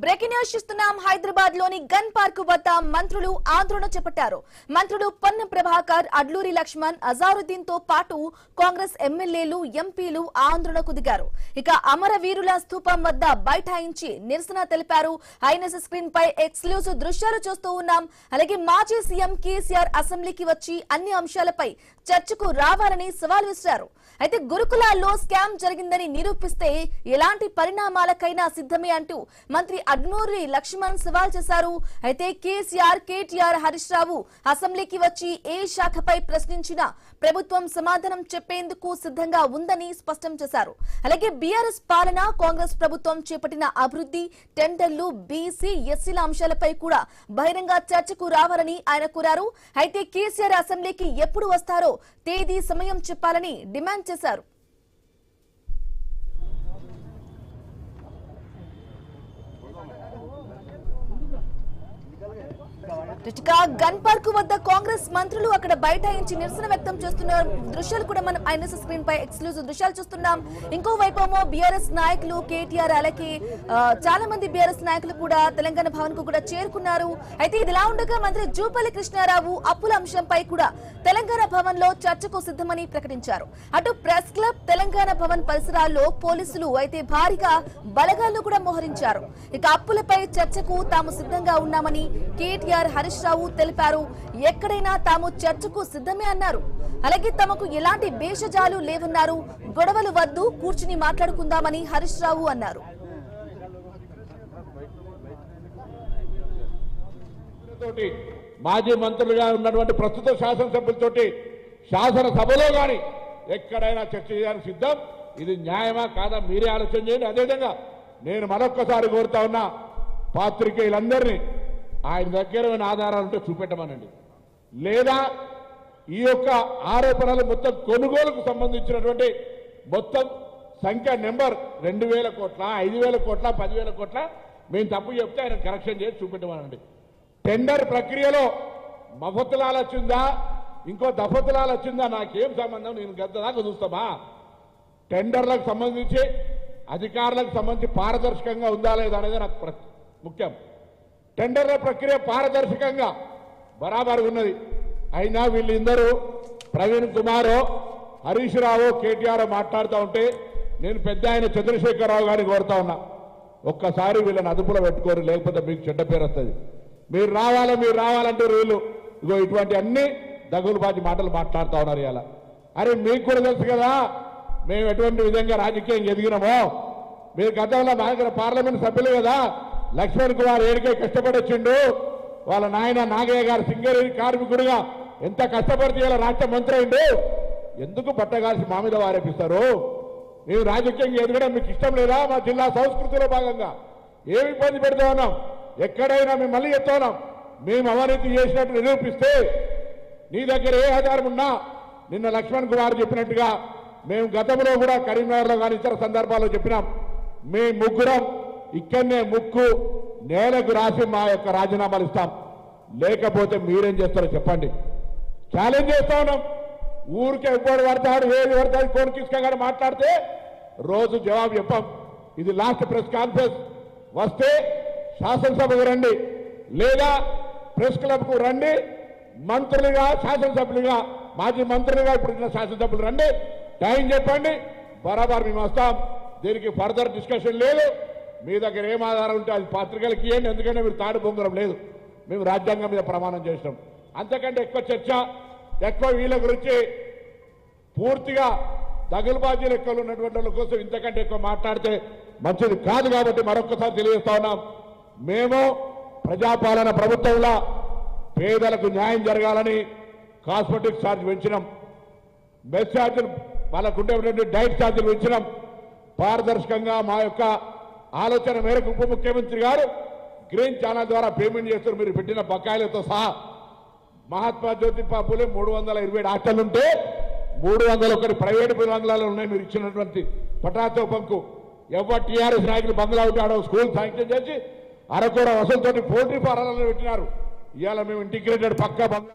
Breaking news చూస్తున్నాం. హైదరాబాద్ లోని gun park వద్ద మంత్రులు ఆందోళన చేపట్టారు. మంత్రులు పొన్నం ప్రభాకర్, అడ్లూరి లక్ష్మణ్, అజారుద్దీన్ తో పాటు కాంగ్రెస్ ఎమ్మెల్యేలు, ఎంపీలు ఆందోళనకు దిగారు. ఇక అమరవీరుల స్తూపం వద్ద బైఠాయించి నిరసన తెలిపారు. ఐఎన్ఎస్ స్క్రీన్ పై ఎక్స్క్లూజివ్ దృశ్యాలు చూస్తూ ఉన్నాం. అలాగే మాజీ సీఎం కేసీఆర్ అసెంబ్లీకి వచ్చి అన్ని అంశాలపై చర్చకు రావాలని సవాల్ విసిరారు. అయితే గురుకులాల్లో స్కామ్ జరిగిందని నిరూపిస్తే ఎలాంటి పరిణామాలకైనా సిద్ధమే అంటూ మంత్రి అడ్లూరి లక్ష్మణ్ సవాల్ చేశారు. అయితే కేసీఆర్, కేటీఆర్, హరీష్ రావు అసెంబ్లీకి వచ్చి ఏ శాఖపై ప్రశ్నించినా ప్రభుత్వం సమాధానం చెప్పేందుకు సిద్ధంగా ఉందని స్పష్టం చేశారు. అలాగే బీఆర్ఎస్ పాలన, కాంగ్రెస్ ప్రభుత్వం చేపట్టిన అభివృద్ధి, టెండర్లు, బీసీ, ఎస్సీల అంశాలపై కూడా బహిరంగ చర్చకు రావాలని ఆయన కోరారు. అయితే కేసీఆర్ అసెంబ్లీకి ఎప్పుడు వస్తారో తేదీ, సమయం చెప్పాలని డిమాండ్ చేశారు. గన్ పార్క్ వద్ద కాంగ్రెస్ మంత్రులు అక్కడ బైఠాయించి నిరసన వ్యక్తం చేస్తున్న దృశ్యాలు కూడా మనం ఐఎన్ఎస్ స్క్రీన్ పై ఎక్స్క్లూజివ్ దృశ్యాలు చూస్తున్నాం. ఇంకోవైపేమో బీఆర్ఎస్ నాయకులు, కేటీఆర్, అలాగే చాలా మంది బీఆర్ఎస్ నాయకులు కూడా తెలంగాణ భవన్ కు కూడా చేరుకున్నారు. అయితే ఇదిలా ఉండగా మంత్రి జూపల్లి కృష్ణారావు అప్పుల అంశంపై కూడా తెలంగాణ భవన్ లో చర్చకు సిద్ధమని ప్రకటించారు. అటు ప్రెస్ క్లబ్, తెలంగాణ భవన్ పరిసరాల్లో పోలీసులు అయితే భారీగా బలగాలను కూడా మోహరించారు. ఇక అప్పులపై చర్చకు తాము సిద్ధంగా ఉన్నామని కేటీఆర్, హరీష్ రావు తెలిపారు. ఎక్కడైనా తాము చర్చకు సిద్ధమే అన్నారు. అలాగే తమకు ఎలాంటి భేషజాలు లేవన్నారు. గొడవలు వద్దు, కూర్చుని మాట్లాడుకుందామని హరీష్ రావు అన్నారు. మాజీ మంత్రులుగా ఉన్నటువంటి ప్రస్తుత శాసనసభ్యులతోటి శాసనసభలో గాని ఎక్కడైనా చర్చ చేయడానికి సిద్ధం. ఇది న్యాయమా కాదా మీరే ఆలోచన చేయండి. అదేవిధంగా నేను మరొక్కసారి కోరుతా ఉన్నా, పాత్రికేయులందరినీ ఆయన దగ్గర ఆధారాలు ఉంటే చూపెట్టమనండి. లేదా ఈ యొక్క ఆరోపణలు మొత్తం కొనుగోలుకు సంబంధించినటువంటి మొత్తం సంఖ్య నెంబర్ 2,000 కోట్ల, 5,000 కోట్ల, 10,000 కోట్ల మేము తప్పు చెప్తే ఆయన కరెక్షన్ చేసి చూపెట్టమనండి. టెండర్ ప్రక్రియలో మఫతులాలు వచ్చిందా, ఇంకో దఫతులాలు వచ్చిందా, నాకేం సంబంధం, నేను గద్ద దాకా చూస్తామా? టెండర్లకు సంబంధించి అధికారులకు సంబంధించి పారదర్శకంగా ఉందా లేదా అనేది నాకు ముఖ్యం. టెండర్ల ప్రక్రియ పారదర్శకంగా బరాబర్ ఉన్నది. అయినా వీళ్ళిద్దరూ ప్రవీణ్ కుమారో, హరీష్ రావు, కేటీఆర్ మాట్లాడుతూ ఉంటే నేను పెద్ద ఆయన చంద్రశేఖరరావు గారిని కోరుతా ఉన్నా, ఒక్కసారి వీళ్ళని అదుపులో పెట్టుకోరు, లేకపోతే మీకు చెడ్డ పేరు వస్తుంది. మీరు రావాలంటే వీళ్ళు ఇగో ఇటువంటి అన్ని దగులుబాజీ మాటలు మాట్లాడుతూ ఉన్నారు. ఇలా అరే మీకు కూడా తెలుసు కదా మేము ఎటువంటి విధంగా రాజకీయం ఎదిగినామో. మీరు గతంలో మా దగ్గర పార్లమెంట్ సభ్యులు కదా, లక్ష్మణ్ కుమార్ ఏడికే కష్టపడి వచ్చిండు. వాళ్ళ నాయన నాగయ్య గారు సింగరేణి కార్మికుడిగా ఎంత కష్టపడితే ఇలా రాష్ట్ర మంత్రి అయిండు. ఎందుకు పట్టగాల్సి మా మీద వారేపిస్తారు? మేము రాజకీయంగా ఎదగడం మీకు ఇష్టం లేదా? మా జిల్లా సంస్కృతిలో భాగంగా ఏమి ఇబ్బంది పెడతా ఉన్నాం? ఎక్కడైనా మేము మళ్ళీ చెప్తా ఉన్నాం, మేము అవినీతి చేసినట్టు నిరూపిస్తే నీ దగ్గర ఏ ఆధారం ఉన్నా, నిన్న లక్ష్మణ్ కుమార్ చెప్పినట్టుగా మేము గతంలో కూడా కరీంనగర్లో కానీ ఇతర సందర్భాల్లో చెప్పినాం, మీ ముగ్గురం ఇక్కడనే ముక్కు నేలకు రాసి మా యొక్క రాజీనామాలు ఇస్తాం. లేకపోతే మీరేం చేస్తారో చెప్పండి. ఛాలెంజ్ చేస్తా ఉన్నాం. ఊరికే ఎప్పుడు పడతాడు, ఏది పడతాడు, కోరికిస్కాగా మాట్లాడితే రోజు జవాబు చెప్పాం. ఇది లాస్ట్ ప్రెస్ కాన్ఫరెన్స్. వస్తే శాసనసభకు రండి, లేదా ప్రెస్ క్లబ్కు రండి. మంత్రులుగా, శాసనసభ్యులుగా, మాజీ మంత్రులుగా ఇప్పుడు శాసనసభ్యులు రండి, టైం చెప్పండి, బరాబర్ మేము వస్తాం. దీనికి ఫర్దర్ డిస్కషన్ లేదు. మీ దగ్గర ఏం ఆధారం ఉంటే అది పత్రికలకి ఇవ్వండి. ఎందుకంటే మీరు తాడు బొంగరం లేదు. మేము రాజ్యాంగం మీద ప్రమాణం చేసినాం. అంతకంటే ఎక్కువ చర్చ, ఎక్కువ వీళ్ళ గురించి పూర్తిగా దగులుబాజీ లెక్కలు ఉన్నటువంటి వాళ్ళ కోసం ఇంతకంటే ఎక్కువ మాట్లాడితే మంచిది కాదు. కాబట్టి మరొకసారి తెలియజేస్తా ఉన్నాం, మేము ప్రజాపాలన ప్రభుత్వంలో పేదలకు న్యాయం జరగాలని కాస్మెటిక్ ఛార్జ్ పెంచినాం, మెస్ ఛార్జీలు వాళ్ళకు ఉండేటువంటి డైట్ ఛార్జీలు పెంచినాం. పారదర్శకంగా మా యొక్క ఆలోచన మేరకు ఉప ముఖ్యమంత్రి గారు గ్రీన్ ఛానల్ ద్వారా పేమెంట్ చేస్తారు. మీరు పెట్టిన బకాయిలతో సహా మహాత్మా జ్యోతిబా ఫూలే 327 హాస్టల్ ఉంటే 301 ప్రైవేటు బంగ్లాలు ఉన్నాయి. మీరు ఇచ్చినటువంటి పటాతో బంకు ఎవరు టీఆర్ఎస్ నాయకులు బంగ్లా ఉంటాడో స్కూల్ శాంక్షన్ చేసి అరకూర వసతులతో పోల్ట్రీ ఫారాలను పెట్టినారు. ఇవాళ మేము ఇంటిగ్రేటెడ్ పక్కా బంగ్లా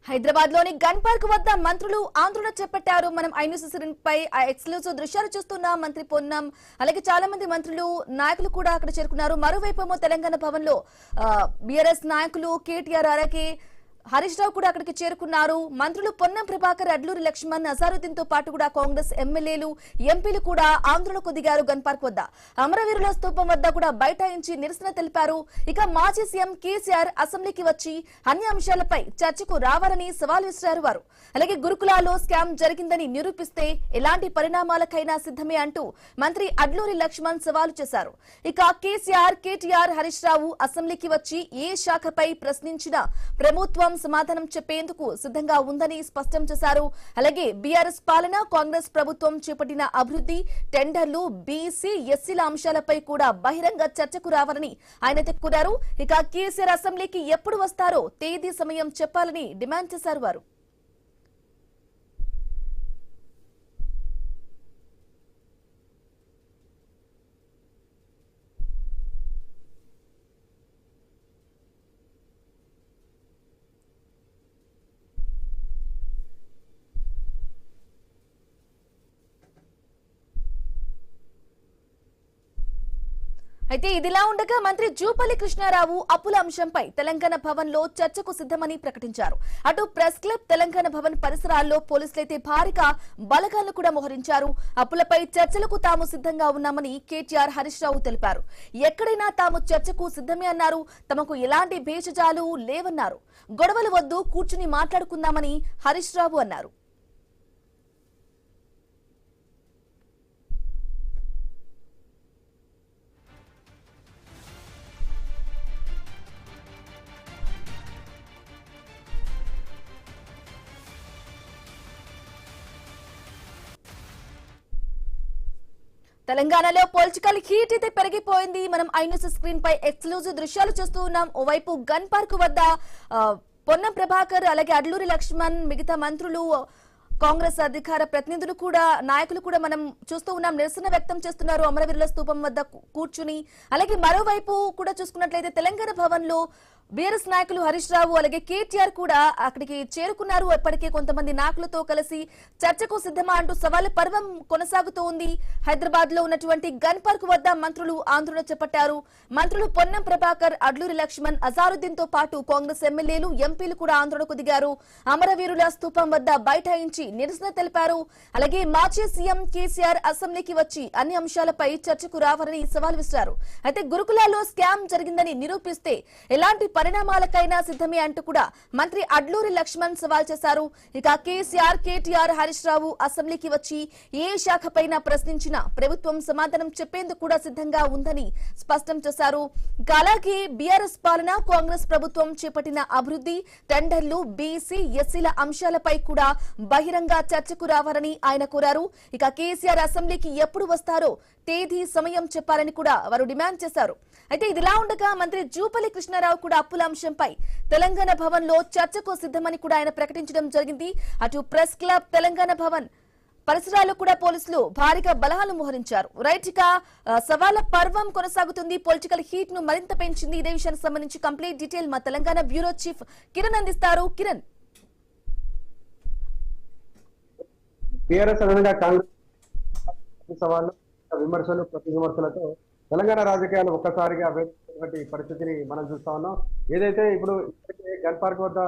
హైదరాబాద్ లోని గన్ పార్క్ వద్ద మంత్రులు ఆందోళన చేపట్టారు. మనం ఐన్యూస్ పై ఎక్స్క్లూజివ్ దృశ్యాలు చూస్తున్నాం. మంత్రి పొన్నం అలాగే చాలా మంది మంత్రులు నాయకులు కూడా అక్కడ చేరుకున్నారు. మరోవైపు తెలంగాణ భవన్ లో బీఆర్ఎస్ నాయకులు కేటీఆర్ అలాగే హరీష్ రావు కూడా అక్కడికి చేరుకున్నారు. మంత్రులు పొన్నం ప్రభాకర్, అడ్లూరి లక్ష్మణ్, అజారుద్దీన్ తో పాటు కూడా కాంగ్రెస్ ఎమ్మెల్యేలు, ఎంపీలు కూడా ఆందోళనకు దిగారు. గన్ పార్క్ వద్ద అమరవీరుల స్తూపం వద్ద కూడా బైఠాయించి నిరసన తెలిపారు. ఇక మాజీ సీఎం కేసీఆర్ అసెంబ్లీకి వచ్చి అన్ని అంశాలపై చర్చకు రావాలని సవాల్ విసిరారు వారు. అలాగే గురుకులాలో స్కామ్ జరిగిందని నిరూపిస్తే ఎలాంటి పరిణామాలకైనా సిద్ధమే అంటూ మంత్రి అడ్లూరి లక్ష్మణ్ సవాలు చేశారు. ఇక కేసీఆర్, కేటీఆర్, హరీష్ రావు అసెంబ్లీకి వచ్చి ఏ శాఖపై ప్రశ్నించినా ప్రభుత్వం సమాధానం చెప్పేందుకు సిద్ధంగా ఉందని స్పష్టం చేశారు. అలాగే బీఆర్ఎస్ పాలన, కాంగ్రెస్ ప్రభుత్వం చేపట్టిన అభివృద్ధి, టెండర్లు, బీసీ, ఎస్సీల అంశాలపై కూడా బహిరంగ చర్చకు రావాలని ఆయన కోరారు. ఇక కేసీఆర్ అసెంబ్లీకి ఎప్పుడు వస్తారో తేదీ, సమయం చెప్పాలని డిమాండ్ చేశారు వారు. అయితే ఇదిలా ఉండగా మంత్రి జూపల్లి కృష్ణారావు అప్పుల అంశంపై తెలంగాణ భవన్ లో చర్చకు సిద్ధమని ప్రకటించారు. అటు ప్రెస్ క్లబ్, తెలంగాణ భవన్ పరిసరాల్లో పోలీసులైతే భారీగా బలగాలను కూడా మోహరించారు. అప్పులపై చర్చలకు తాము సిద్ధంగా ఉన్నామని కేటీఆర్, హరీష్ రావు తెలిపారు. ఎక్కడైనా తాము చర్చకు సిద్ధమే అన్నారు. తమకు ఎలాంటి భేషజాలు లేవన్నారు. గొడవలు వద్దు, కూర్చుని మాట్లాడుకుందామని హరీష్ రావు అన్నారు. తెలంగాణలో పొలిటికల్ హీట్ అయితే పెరిగిపోయింది. మనం ఐన్యూస్ స్క్రీన్ పై ఎక్స్క్లూజివ్ దృశ్యాలు చూస్తూ ఉన్నాం. ఓవైపు గన్ పార్క్ వద్ద పొన్నం ప్రభాకర్ అలాగే అడ్లూరి లక్ష్మణ్, మిగతా మంత్రులు, కాంగ్రెస్ అధికార ప్రతినిధులు కూడా, నాయకులు కూడా మనం చూస్తూ ఉన్నాం. నిరసన వ్యక్తం చేస్తున్నారు అమరవీరుల స్తూపం వద్ద కూర్చుని. అలాగే మరోవైపు కూడా చూసుకున్నట్లయితే తెలంగాణ భవన్ లో బీఆర్ఎస్ నాయకులు హరీష్ రావు అలాగే కేటీఆర్ కూడా అక్కడికి చేరుకున్నారు. ఇప్పటికే కొంతమంది నాయకులతో కలిసి చర్చకు సిద్ధమా అంటూ సవాల్ పర్వం కొనసాగుతూ ఉంది. హైదరాబాద్ లో ఉన్నటువంటి గన్ పార్క్ వద్ద మంత్రులు ఆందోళన చేపట్టారు. మంత్రులు పొన్నం ప్రభాకర్, అడ్లూరి లక్ష్మణ్, అజారుద్దీన్ తో పాటు కాంగ్రెస్ ఎమ్మెల్యేలు, ఎంపీలు కూడా ఆందోళనకు దిగారు. అమరవీరుల స్తూపం వద్ద బైఠాయించి నిరసన తెలిపారు. అలాగే మాజీ సీఎం కేసీఆర్ అసెంబ్లీకి వచ్చి అన్ని అంశాలపై చర్చకు రావాలని సవాల్ విసిరారు. అయితే గురుకులాల్లో స్కామ్ జరిగిందని నిరూపిస్తే ఎలాంటి పరిణామాలకైనా సిద్ధమే అంటూ కూడా మంత్రి అడ్లూరి లక్ష్మణ్ సవాల్ చేశారు. ఇక కేసీఆర్, కేటీఆర్, హరీష్ రావు అసెంబ్లీకి వచ్చి ఏ శాఖపైన ప్రశ్నించినా ప్రభుత్వం సమాధానం చెప్పేందుకు కూడా సిద్ధంగా ఉందని స్పష్టం చేశారు. అలాగే బీఆర్ఎస్ పాలన, కాంగ్రెస్ ప్రభుత్వం చేపట్టిన అభివృద్ధి, టెండర్లు, బీసీ, ఎస్సీల అంశాలపై కూడా బహిరంగ చర్చకు రావాలని ఆయన కోరారు. ఇక కేసీఆర్ అసెంబ్లీకి ఎప్పుడు వస్తారో తేదీ, సమయం చెప్పాలని కూడా వారు డిమాండ్ చేశారు. అయితే ఇదిలా ఉండగా మంత్రి జూపల్లి కృష్ణారావు కూడా అప్పుల అంశంపై తెలంగాణ భవన్ లో చర్చకు సిద్ధమని కూడా ఆయన ప్రకటించడం జరిగింది. అటు ప్రెస్ క్లబ్, తెలంగాణ భవన్ పరిసరాల్లో కూడా పోలీసులు భారీగా బలగాలు మోహరించారు. రైట్, ఇక సవాల పర్వం కొనసాగుతుంది. పొలిటికల్ హీట్ ను మరింత పెంచింది. ఇదే విషయానికి సంబంధించి కంప్లీట్ డీటెయిల్ మా తెలంగాణ బ్యూరో చీఫ్ కిరణ్ అందిస్తారు. కిరణ్, టీఆర్ఎస్ అదేవిధంగా కాంగ్రెస్ సవాళ్లు, విమర్శలు, ప్రతి విమర్శలతో తెలంగాణ రాజకీయాలు ఒక్కసారిగా వేసినటువంటి పరిస్థితిని మనం చూస్తా ఉన్నాం. ఏదైతే ఇప్పుడు గన్ పార్క్ వద్ద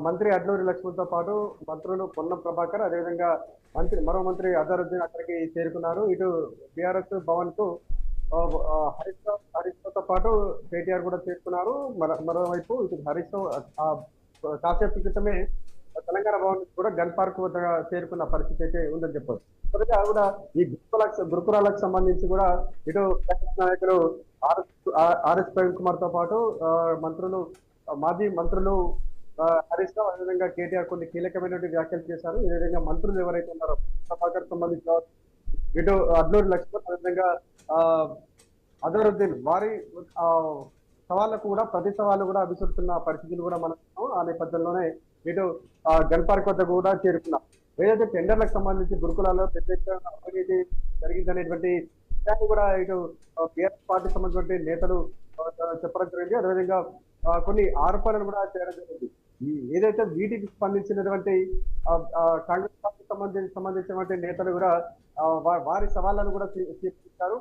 మంత్రి అడ్లూరి లక్ష్మణ్ తో పాటు మంత్రులు పొన్నం ప్రభాకర్, అదేవిధంగా మరో మంత్రి అజారుద్దీన్ అక్కడికి చేరుకున్నారు. ఇటు బీఆర్ఎస్ భవన్ కు హరీష్ తో పాటు కేటీఆర్ కూడా చేరుకున్నారు. మరోవైపు ఇటు హరీష్ కాసేపు క్రితమే తెలంగాణ భవన్ కూడా గన్ పార్క్ వద్ద చేరుకున్న పరిస్థితి అయితే ఉందని చెప్పొచ్చు. కూడా ఈ గురుకులాలకు సంబంధించి కూడా ఇటు నాయకులు ఆర్ఎస్ ప్రవీణ్ కుమార్ తో పాటు మంత్రులు, మాజీ మంత్రులు హరీష్ రావు, అదేవిధంగా కేటీఆర్ కొన్ని కీలకమైనటువంటి వ్యాఖ్యలు చేశారు. ఈ విధంగా మంత్రులు ఎవరైతే ఉన్నారో ప్రభాకర్ సంబంధించిన ఇటు అడ్లూరి లక్ష్మణ్, అదేవిధంగా అజరుద్దీన్ వారి సవాళ్లకు కూడా ప్రతి సవాళ్ళు కూడా అభిసృతున్న పరిస్థితులు కూడా మనం ఆ నేపథ్యంలోనే ఇటు గన్ పార్క్ వద్ద కూడా చేరుకున్నాం. ఏదైతే టెండర్లకు సంబంధించి గురుకులాల్లో ప్రత్యేక అవినీతి జరిగిందనేటువంటి విషయాన్ని కూడా ఇటు టీఆర్ఎస్ పార్టీకి సంబంధించిన నేతలు చెప్పడం జరిగింది. అదేవిధంగా కొన్ని ఆరోపణలు కూడా చేయడం జరిగింది. ఈ ఏదైతే వీటికి స్పందించినటువంటి కాంగ్రెస్ పార్టీకి సంబంధించినటువంటి నేతలు కూడా వారి సవాళ్లను కూడా తీర్చిస్తారు.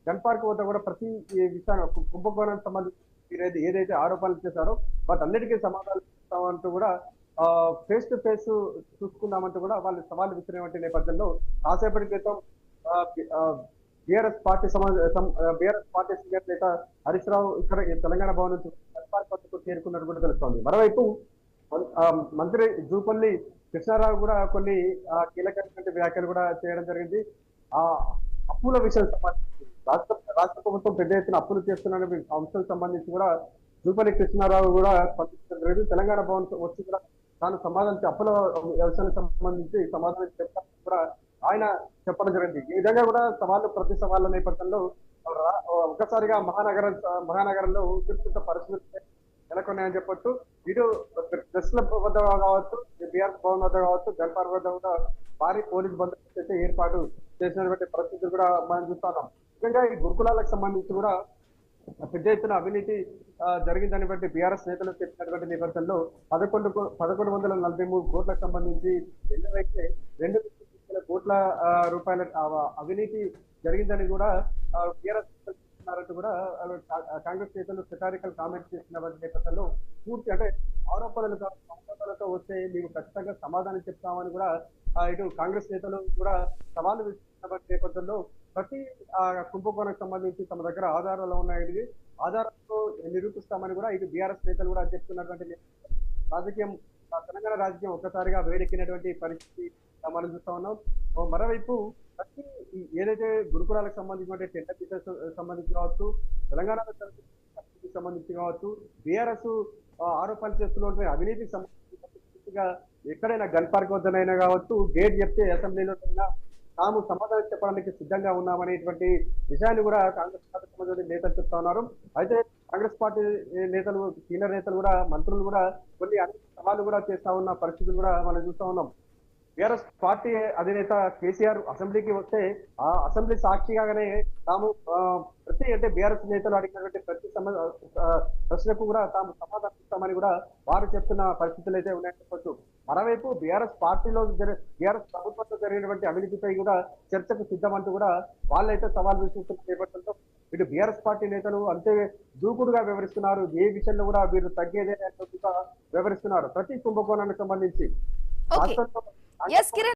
గన్ పార్క్ వద్ద కూడా ప్రతి విషయాన్ని కుంభకోణానికి సంబంధించి ఏదైతే ఆరోపణలు చేశారో వాటన్నిటికీ సమాధానం ఇస్తామంటూ కూడా ఫేస్ టు ఫేస్ చూసుకుందామంటూ కూడా వాళ్ళు సవాళ్ళు విసిరినటువంటి నేపథ్యంలో కాసేపటి క్రితం బీఆర్ఎస్ పార్టీ సీనియర్ నేత హరీష్ రావు ఇక్కడ తెలంగాణ భవన్ నుంచి గన్ పార్క్ వద్దకు చేరుకున్నట్టు కూడా తెలుస్తోంది. మరోవైపు మంత్రి జూపల్లి కృష్ణారావు కూడా కొన్ని కీలకమైనటువంటి వ్యాఖ్యలు కూడా చేయడం జరిగింది. ఆ అప్పుల విషయం సంబంధించి రాష్ట్ర ప్రభుత్వం పెద్ద ఎత్తున అప్పులు చేస్తున్న అంశం సంబంధించి కూడా జూపల్లి కృష్ణారావు కూడా స్పందించడం జరిగింది. తెలంగాణ భవన్ వచ్చి కూడా తాను సమాధానం అప్పుల విషయానికి సంబంధించి సమాధానం చెప్తాను కూడా ఆయన చెప్పడం జరిగింది. ఈ విధంగా కూడా ప్రతి సవాళ్ళ నేపథ్యంలో ఒక్కసారిగా మహానగరంలో ఉద్రిక్త పరిస్థితులు నెలకొన్నాయని చెప్పొచ్చు. ఇటు ప్రెస్ల వద్ద కావచ్చు, బీఆర్ఎస్ భవన్ వద్ద కావచ్చు, గన్ పార్క్ వద్ద కూడా భారీ పోలీస్ బందోబస్తు అయితే ఏర్పాటు చేసినటువంటి పరిస్థితులు కూడా మనం చూస్తున్నాం. ముఖ్యంగా ఈ గురుకులాలకు సంబంధించి కూడా పెద్ద ఎత్తున అవినీతి జరిగిందని బట్టి బీఆర్ఎస్ నేతలు చెప్పినటువంటి నేపథ్యంలో 1143 కోట్లకు సంబంధించి ఎన్నైతే 2 కోట్ల రూపాయల అవినీతి జరిగిందని కూడా బీఆర్ఎస్ చేస్తున్నారంటూ కూడా కాంగ్రెస్ నేతలు సెటారికల్ కామెంట్స్ చేసినటువంటి నేపథ్యంలో పూర్తి అంటే ఆరోపణలతో వస్తే మీకు ఖచ్చితంగా సమాధానం చెప్తామని కూడా ఇటు కాంగ్రెస్ నేతలు కూడా సవాలు విసిరినటువంటి నేపథ్యంలో ప్రతి కుంభకోణానికి సంబంధించి తమ దగ్గర ఆధారాలు ఉన్నాయి, ఆధారాలతో నిరూపిస్తామని కూడా ఇటు బీఆర్ఎస్ నేతలు కూడా చెప్తున్నటువంటి తెలంగాణ రాజకీయం ఒక్కసారిగా వేడెక్కినటువంటి పరిస్థితి మనం చూస్తా ఉన్నాం. మరోవైపు ప్రతి ఏదైతే గురుకులాలకు సంబంధించిన టెండర్ బిజినెస్ సంబంధించి కావచ్చు, తెలంగాణ సంబంధించి కావచ్చు, బీఆర్ఎస్ ఆరోపణలు చేస్తున్న అవినీతికి సంబంధించి ఎక్కడైనా గన్ పార్క్ వద్దనైనా కావచ్చు, గేట్ చెప్తే అసెంబ్లీలో తాము సమాధానం చెప్పడానికి సిద్ధంగా ఉన్నామనేటువంటి విషయాన్ని కూడా కాంగ్రెస్ పార్టీ సంబంధించిన నేతలు చెప్తా ఉన్నారు. అయితే కాంగ్రెస్ పార్టీ నేతలు, సీనియర్ నేతలు కూడా, మంత్రులు కూడా కొన్ని అన్ని సవాళ్లు కూడా చేస్తా ఉన్న పరిస్థితులు కూడా మనం చూస్తా ఉన్నాం. బీఆర్ఎస్ పార్టీ అధినేత కేసీఆర్ అసెంబ్లీకి వస్తే ఆ అసెంబ్లీ సాక్షిగానే తాము ప్రతి అంటే బీఆర్ఎస్ నేతలు అడిగినటువంటి ప్రతి ప్రశ్నకు కూడా తాము సమాధానం ఇస్తామని కూడా వారు చెప్తున్న పరిస్థితులు అయితే ఉన్నాయని చెప్పొచ్చు. మరోవైపు బీఆర్ఎస్ బీఆర్ఎస్ ప్రభుత్వంలో జరిగినటువంటి అవినీతిపై కూడా చర్చకు సిద్ధమంటూ కూడా వాళ్ళైతే సవాల్ విసురుతున్న నేపథ్యంలో ఇటు బీఆర్ఎస్ పార్టీ నేతలు అంతే దూకుడుగా వివరిస్తున్నారు. ఏ విషయంలో కూడా వీరు తగ్గేదే వివరిస్తున్నారు ప్రతి కుంభకోణానికి సంబంధించి. Okay. Yes, Kiran.